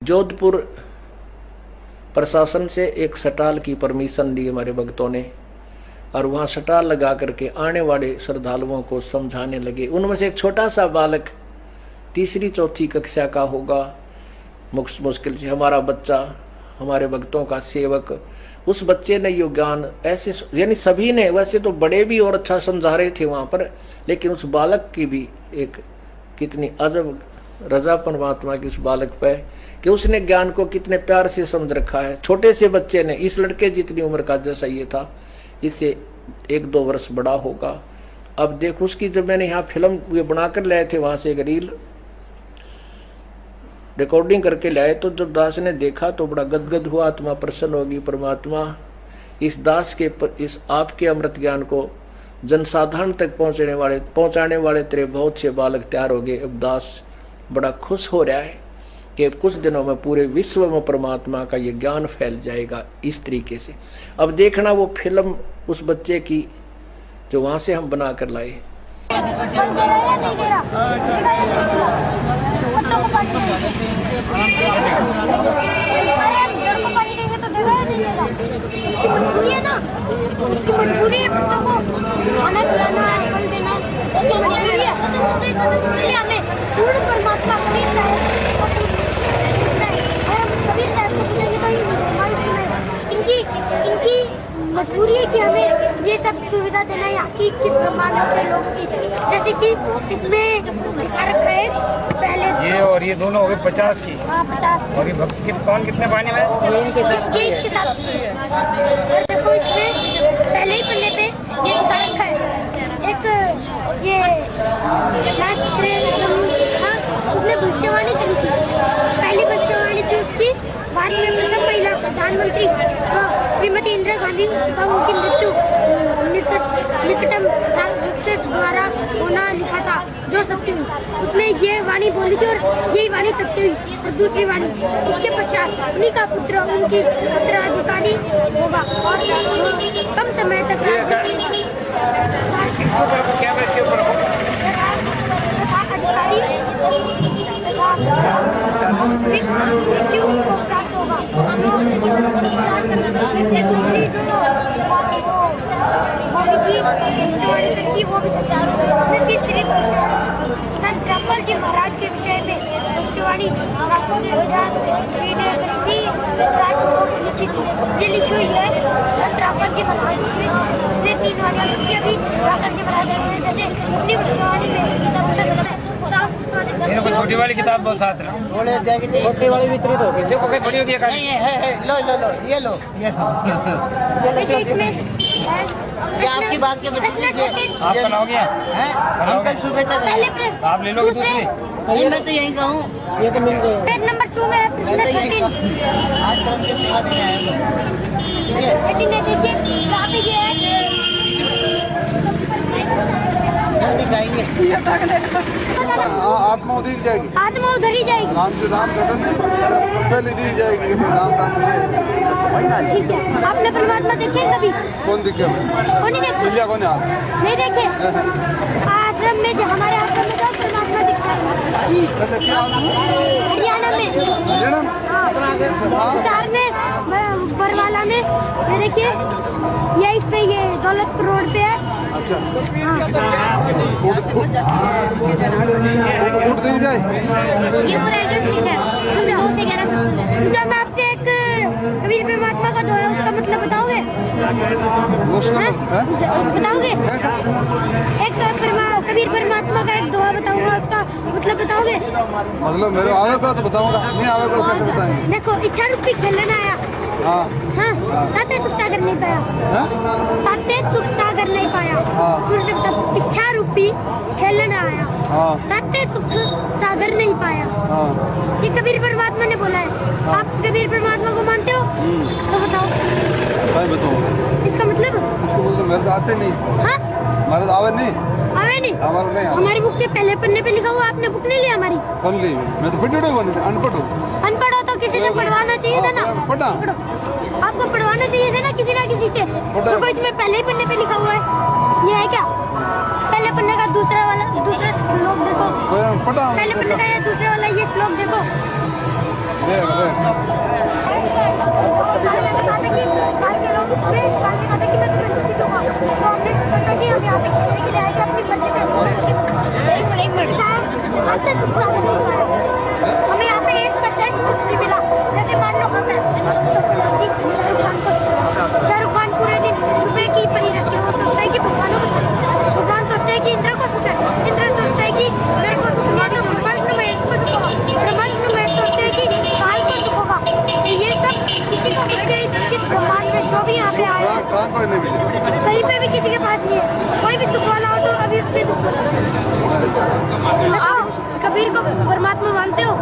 जोधपुर प्रशासन से एक स्टॉल की परमिशन ली हमारे भक्तों ने, और वहां स्टॉल लगा करके आने वाले श्रद्धालुओं को समझाने लगे। उनमें से एक छोटा सा बालक तीसरी चौथी कक्षा का होगा, मुश्किल से हमारा बच्चा, हमारे भक्तों का सेवक, उस बच्चे ने यो ज्ञान ऐसे, यानी सभी ने, वैसे तो बड़े भी और अच्छा समझा रहे थे वहां पर, लेकिन उस बालक की भी एक कितनी अजब रजा परमात्मा की उस बालक पे कि उसने ज्ञान को कितने प्यार से समझ रखा है। छोटे से बच्चे ने, इस लड़के जितनी उम्र का जैसा ये था, इससे 1-2 वर्ष बड़ा होगा। अब देख उसकी, जब मैंने यहाँ फिल्म ये बनाकर लाए थे वहां से एक रील रिकॉर्डिंग करके लाए, तो जब दास ने देखा तो बड़ा गदगद हुआ, आत्मा प्रसन्न होगी। परमात्मा इस दास के इस आपके अमृत ज्ञान को जनसाधारण तक पहुंचाने वाले तेरे बहुत से बालक तैयार हो गए। अब दास बड़ा खुश हो रहा है कि कुछ दिनों में पूरे विश्व में परमात्मा का ये ज्ञान फैल जाएगा इस तरीके से। अब देखना वो फिल्म उस बच्चे की जो वहां से हम बना कर लाए। इनकी मजबूरी है कि हमें ये सब सुविधा देना है। यहाँ की किस प्रमाण के लोग की, जैसे कि इसमें लिखा रखा है पहले ये और ये दोनों हो गए 50 की। हाँ 50। और ये भक्ति कौन कितने पानी में? इसके साथ देखो, इसमें पहले ही पन्ने पे ये लिखा रखा है, एक ये उसने भविष्यवाणी करी थी, पहली भविष्यवाणी थी उसकी। भारत में प्रथम महिला प्रधानमंत्री श्रीमती इंदिरा गांधी तथा उनकी मृत्यु निकटम राक्षस द्वारा होना लिखा था, जो सत्य हुई। उसने ये वाणी बोली थी और यही वाणी सत्य हुई। और दूसरी वाणी, इसके पश्चात उन्हीं का पुत्र उनकी उत्तराधिकारी होगा और कम समय तक मृत्यु को प्राप्त होगा। इसने दूसरी जो वो भी भविष्यवाणी तीसरी संत रामपाल जी महाराज के विषय में भविष्यवाणी जी ने करी थी, लिखी थी। ये लिखी हुई है संत रामपाल जी महाराज में 3 वाणी अभी रामपाल जी महाराज जैसे अपनी भविष्यवाणी में छोटी वाली किताब बहुत साथ है, छोटी वाली वितरित होगी। देखो कहीं बड़ी होगी। लो ये लो ये आपकी बात के आप बनाओगे अंकल सुबह तक आप ले लोगे दूसरी? नहीं, मैं तो यही कहूँ, ये तो मिल जाएगा। पेज नंबर 2 में आज तरफ के सेवा देने आए, ठीक है? देखिए कहाँ पे ये है, जल्दी खाएंगे। आत्मा उधर ही जाएगी, आत्मा उधर ही जाएगी। राम से राम पहले दी जाएगी, राम ठीक है। आपने परमात्मा देखे कभी? कौन दिखे? कौन नहीं देखे? कौन है? नहीं देखे। आश्रम में, जो हमारे आश्रम में तो परमात्मा दिखता है हरियाणा में, हिसार में, बरवाला में। ये देखिए, ये इस पे, ये दौलतपुर रोड पे है। अच्छा, ये पूरा एड्रेस लिखा है 2 से 11 सबसे। तो मैं आपसे एक कबीर परमात्मा का दोहा है, उसका मतलब बताओगे? बताओगे? एक कबीर परमात्मा का एक दोहा बताऊंगा, उसका मतलब बताओगे? मतलब मेरे आवेगा तो बताऊंगा, नहीं आवेगा तो कैसे बताएंगे? देखो, इच्छा रूपी खेलने आया, हाँ, ताते सुख सागर नहीं पाया, ताते सुख सागर नहीं पाया। सूर्य तक इच्छा रूपी खेलने आया, ताते सुख सागर नहीं पाया। ये कबीर परमात्मा ने बोला है। आप कबीर परमात्मा को मानते हो? तो बताओ। इसका मतलब? मेरे तो आते नहीं। हाँ, हमारे तो आवे नहीं। आवे नहीं? नहीं। हमारी बुक के पहले पन्ने पे लिखा हुआ, आपने बुक नहीं ली हमारी? कौन ली? मैं तो पिटूड़े बने, अनपढ़ हूँ। अनपढ़ हो तो किसी से पढ़वाना चाहिए था ना। पढ़ा आपको पढ़वाना चाहिए था ना किसी से। तो इसमें पहले ही पन्ने पे लिखा हुआ है, ये है क्या? पहले पन्ने का दूसरा श्लोक देखो, पहले पन्ने का ये दूसरे वाला ये श्लोक देखो। हम यहाँ पे खेलने के लिए आए थे अपनी मर्जी से। एक मिनट हमें यहाँ पे 1% सुख नहीं मिला। जैसे मान लो हमें शाहरुख खान पूरे दिन रुपए की पड़ी रखे, वो सोचता है कि भगवान सोचता है कि इंद्र को सुख है, इंद्र सोचता है कि मेरे को सुख नहीं, तो ब्रह्मांड महेश को सुख होगा, ब्रह्मांड महेश सोचते हैं कि काल को सुख होगा। ये सब किसी को सुख है इस ब्रह्मांड में जो भी यहाँ पे आए हैं, कहाँ कोई नहीं मिले कहीं पे भी किसी के पास नहीं है। कोई भी सुख वाला हो तो अभी उसके दुख आओ, कबीर को परमात्मा मानते हो?